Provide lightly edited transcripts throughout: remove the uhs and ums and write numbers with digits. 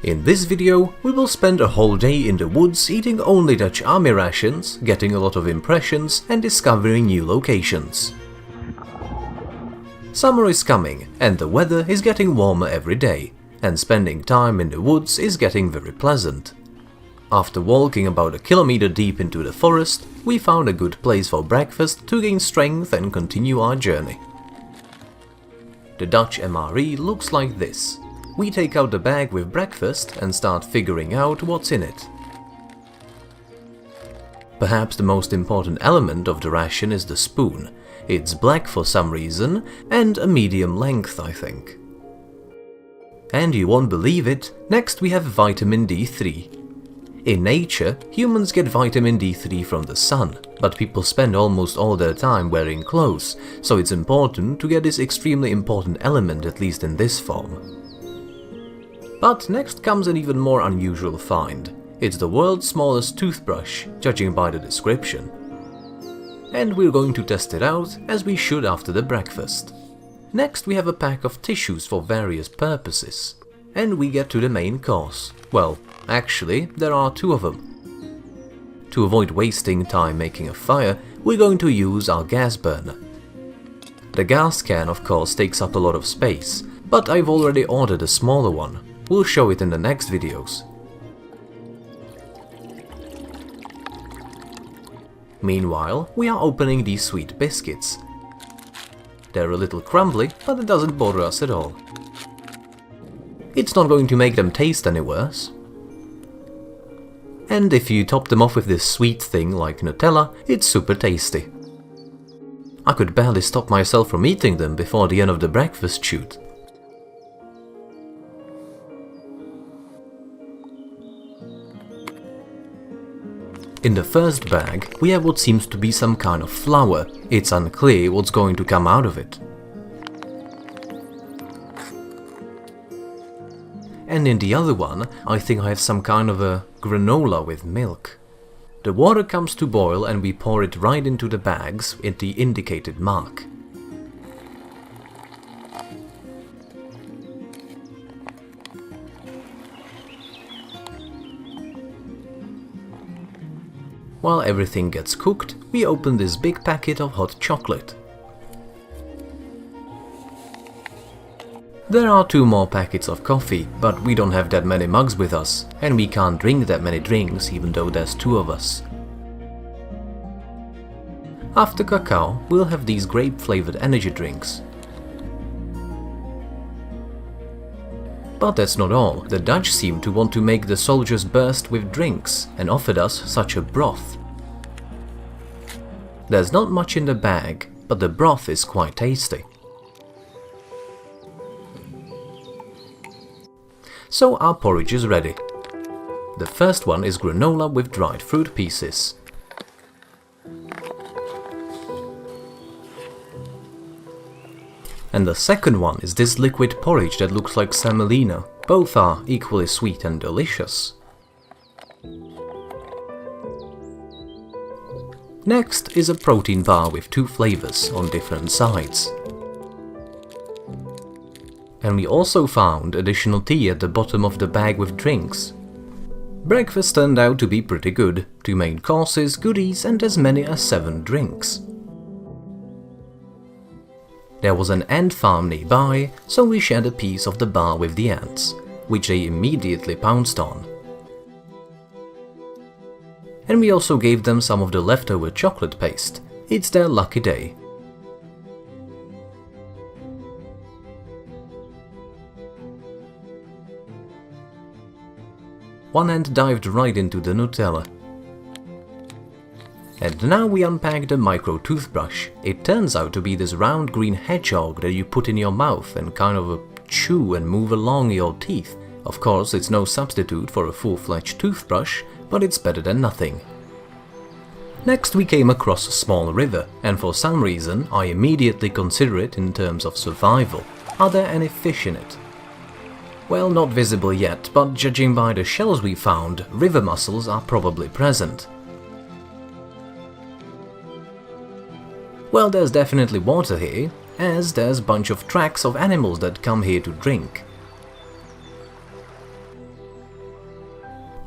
In this video, we will spend a whole day in the woods eating only Dutch army rations, getting a lot of impressions and discovering new locations. Summer is coming and the weather is getting warmer every day, and spending time in the woods is getting very pleasant. After walking about a kilometer deep into the forest, we found a good place for breakfast to gain strength and continue our journey. The Dutch MRE looks like this. We take out the bag with breakfast and start figuring out what's in it. Perhaps the most important element of the ration is the spoon. It's black for some reason and a medium length, I think. And you won't believe it, next we have vitamin D3. In nature, humans get vitamin D3 from the sun, but people spend almost all their time wearing clothes, so it's important to get this extremely important element at least in this form. But next comes an even more unusual find. It's the world's smallest toothbrush, judging by the description. And we're going to test it out, as we should after the breakfast. Next we have a pack of tissues for various purposes. And we get to the main course. Well, actually, there are two of them. To avoid wasting time making a fire, we're going to use our gas burner. The gas can of course takes up a lot of space, but I've already ordered a smaller one. We'll show it in the next videos. Meanwhile, we are opening these sweet biscuits. They're a little crumbly, but it doesn't bother us at all. It's not going to make them taste any worse. And if you top them off with this sweet thing like Nutella, it's super tasty. I could barely stop myself from eating them before the end of the breakfast shoot. In the first bag, we have what seems to be some kind of flour. It's unclear what's going to come out of it. And in the other one, I think I have some kind of a granola with milk. The water comes to boil and we pour it right into the bags at the indicated mark. While everything gets cooked, we open this big packet of hot chocolate. There are 2 more packets of coffee, but we don't have that many mugs with us, and we can't drink that many drinks even though there's 2 of us. After cacao, we'll have these grape-flavored energy drinks. But that's not all. The Dutch seem to want to make the soldiers burst with drinks and offered us such a broth. There's not much in the bag, but the broth is quite tasty. So our porridge is ready. The first one is granola with dried fruit pieces. And the second one is this liquid porridge that looks like semolina. Both are equally sweet and delicious. Next is a protein bar with 2 flavors on different sides. And we also found additional tea at the bottom of the bag with drinks. Breakfast turned out to be pretty good. 2 main courses, goodies and as many as 7 drinks. There was an ant farm nearby, so we shared a piece of the bar with the ants, which they immediately pounced on. And we also gave them some of the leftover chocolate paste. It's their lucky day. One ant dived right into the Nutella. And now we unpack the micro toothbrush. It turns out to be this round green hedgehog that you put in your mouth and kind of chew and move along your teeth. Of course, it's no substitute for a full-fledged toothbrush, but it's better than nothing. Next we came across a small river, and for some reason I immediately consider it in terms of survival. Are there any fish in it? Well, not visible yet, but judging by the shells we found, river mussels are probably present. Well, there's definitely water here, as there's a bunch of tracks of animals that come here to drink.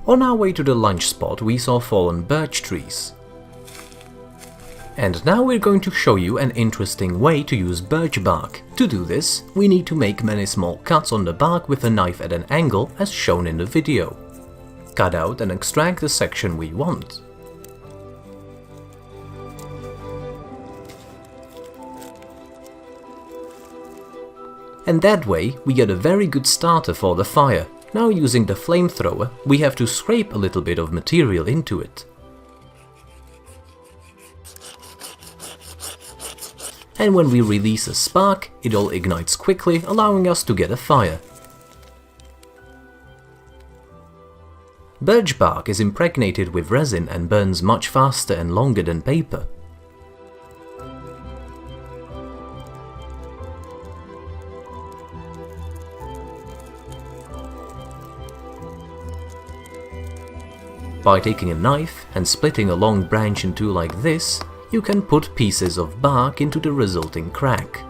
On our way to the lunch spot we saw fallen birch trees. And now we're going to show you an interesting way to use birch bark. To do this, we need to make many small cuts on the bark with a knife at an angle as shown in the video. Cut out and extract the section we want. And that way we get a very good starter for the fire. Now using the flamethrower, we have to scrape a little bit of material into it. And when we release a spark, it all ignites quickly, allowing us to get a fire. Birch bark is impregnated with resin and burns much faster and longer than paper. By taking a knife and splitting a long branch in two like this, you can put pieces of bark into the resulting crack.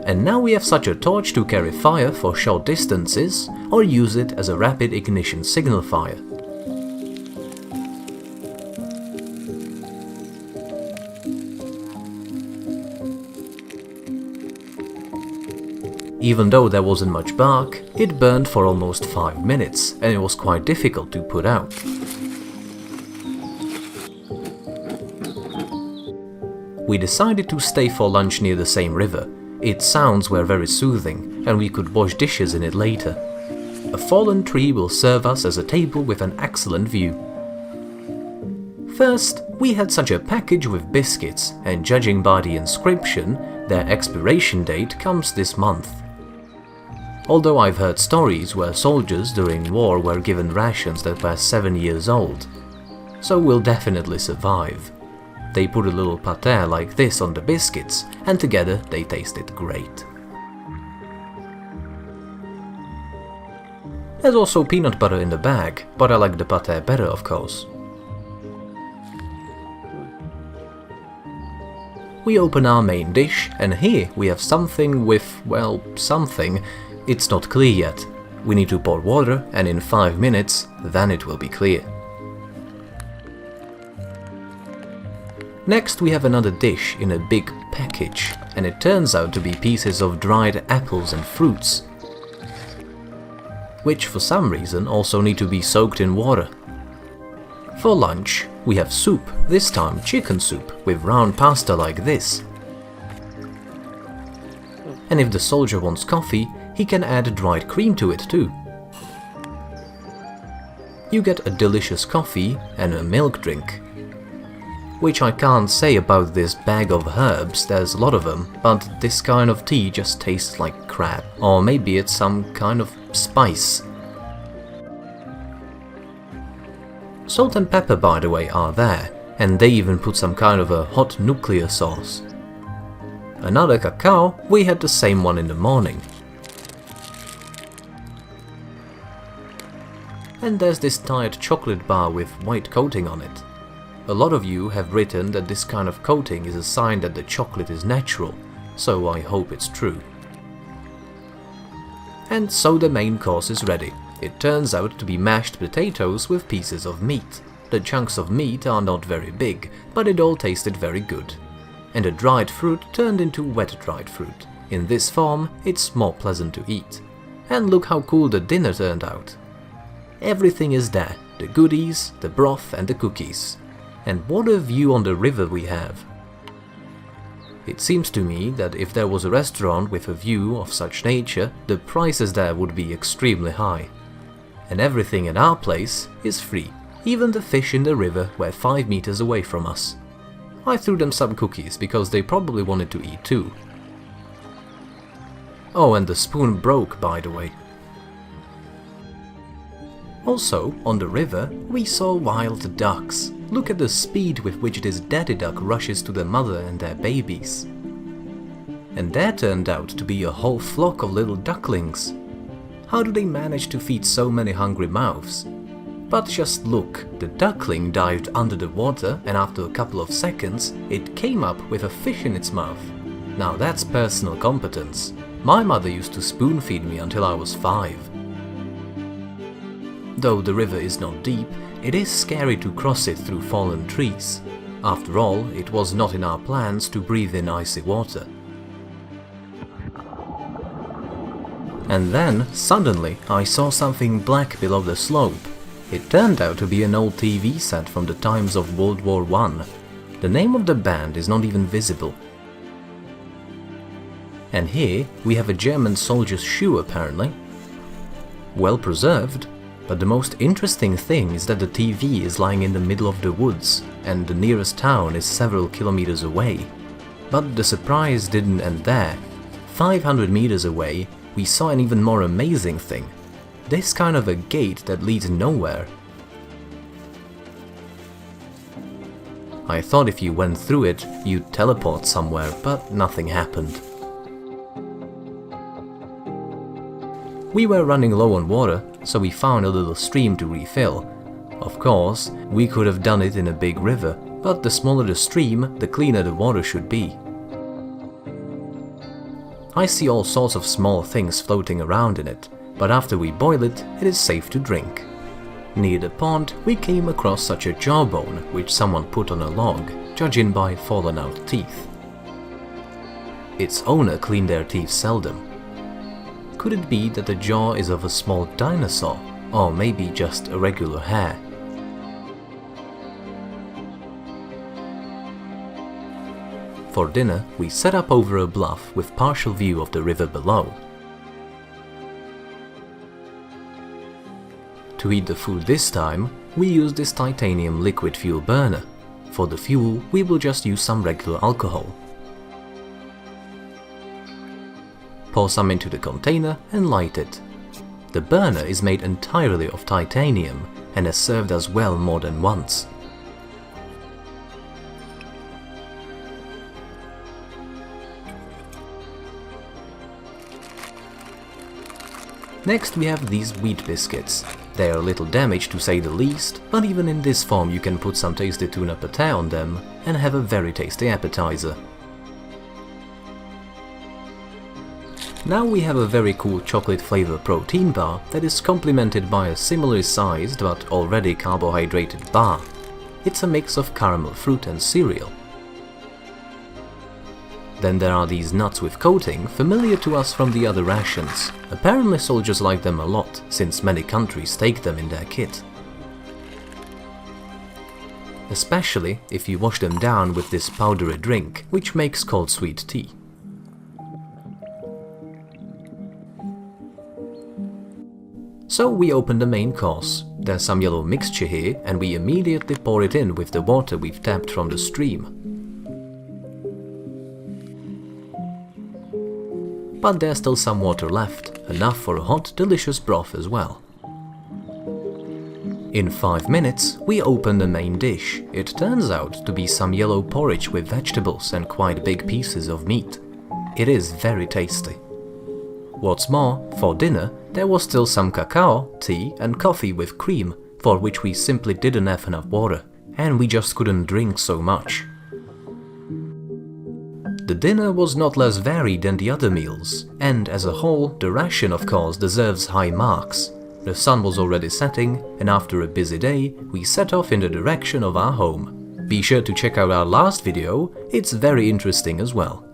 And now we have such a torch to carry fire for short distances or use it as a rapid ignition signal fire. Even though there wasn't much bark, it burned for almost 5 minutes and it was quite difficult to put out. We decided to stay for lunch near the same river. Its sounds were very soothing and we could wash dishes in it later. A fallen tree will serve us as a table with an excellent view. First, we had such a package with biscuits and judging by the inscription, their expiration date comes this month. Although I've heard stories where soldiers during war were given rations that were 7 years old, so we'll definitely survive. They put a little pâté like this on the biscuits, and together they tasted great. There's also peanut butter in the bag, but I like the pâté better, of course. We open our main dish, and here we have something with, well, something. It's not clear yet. We need to pour water, and in 5 minutes, then it will be clear. Next we have another dish in a big package, and it turns out to be pieces of dried apples and fruits, which for some reason also need to be soaked in water. For lunch, we have soup, this time chicken soup, with round pasta like this. And if the soldier wants coffee, he can add dried cream to it too. You get a delicious coffee and a milk drink. Which I can't say about this bag of herbs, there's a lot of them, but this kind of tea just tastes like crap. Or maybe it's some kind of spice. Salt and pepper, by the way, are there, and they even put some kind of a hot nuclear sauce. Another cacao, we had the same one in the morning. And there's this tired chocolate bar with white coating on it. A lot of you have written that this kind of coating is a sign that the chocolate is natural, so I hope it's true. And so the main course is ready. It turns out to be mashed potatoes with pieces of meat. The chunks of meat are not very big, but it all tasted very good. And the dried fruit turned into wet dried fruit. In this form, it's more pleasant to eat. And look how cool the dinner turned out. Everything is there, the goodies, the broth and the cookies. And what a view on the river we have. It seems to me that if there was a restaurant with a view of such nature, the prices there would be extremely high. And everything at our place is free. Even the fish in the river were 5 meters away from us. I threw them some cookies because they probably wanted to eat too. Oh, and the spoon broke, by the way. Also, on the river, we saw wild ducks. Look at the speed with which this daddy duck rushes to the mother and their babies. And there turned out to be a whole flock of little ducklings. How do they manage to feed so many hungry mouths? But just look, the duckling dived under the water and after a couple of seconds, it came up with a fish in its mouth. Now that's personal competence. My mother used to spoon feed me until I was 5. Though the river is not deep, it is scary to cross it through fallen trees. After all, it was not in our plans to breathe in icy water. And then, suddenly, I saw something black below the slope. It turned out to be an old TV set from the times of World War I. The name of the band is not even visible. And here we have a German soldier's shoe apparently. Well preserved, but the most interesting thing is that the TV is lying in the middle of the woods and the nearest town is several kilometers away. But the surprise didn't end there. 500 meters away, we saw an even more amazing thing. This kind of a gate that leads nowhere. I thought if you went through it, you'd teleport somewhere, but nothing happened. We were running low on water, so we found a little stream to refill. Of course, we could have done it in a big river, but the smaller the stream, the cleaner the water should be. I see all sorts of small things floating around in it, but after we boil it, it is safe to drink. Near the pond, we came across such a jawbone which someone put on a log, judging by fallen out teeth. Its owner cleaned their teeth seldom. Could it be that the jaw is of a small dinosaur, or maybe just a regular hair? For dinner, we set up over a bluff with partial view of the river below. To heat the food this time, we used this titanium liquid fuel burner. For the fuel, we will just use some regular alcohol. Pour some into the container and light it. The burner is made entirely of titanium and has served us well more than once. Next we have these wheat biscuits. They are a little damaged to say the least, but even in this form you can put some tasty tuna pate on them and have a very tasty appetizer. Now we have a very cool chocolate flavor protein bar that is complemented by a similarly sized but already carbohydrated bar. It's a mix of caramel fruit and cereal. Then there are these nuts with coating, familiar to us from the other rations. Apparently soldiers like them a lot, since many countries take them in their kit. Especially if you wash them down with this powdery drink, which makes cold sweet tea. So we open the main course. There's some yellow mixture here, and we immediately pour it in with the water we've tapped from the stream. But there's still some water left, enough for a hot, delicious broth as well. In 5 minutes, we open the main dish. It turns out to be some yellow porridge with vegetables and quite big pieces of meat. It is very tasty. What's more, for dinner, there was still some cacao, tea and coffee with cream, for which we simply didn't have enough water, and we just couldn't drink so much. The dinner was not less varied than the other meals, and as a whole, the ration of course deserves high marks. The sun was already setting, and after a busy day, we set off in the direction of our home. Be sure to check out our last video, it's very interesting as well.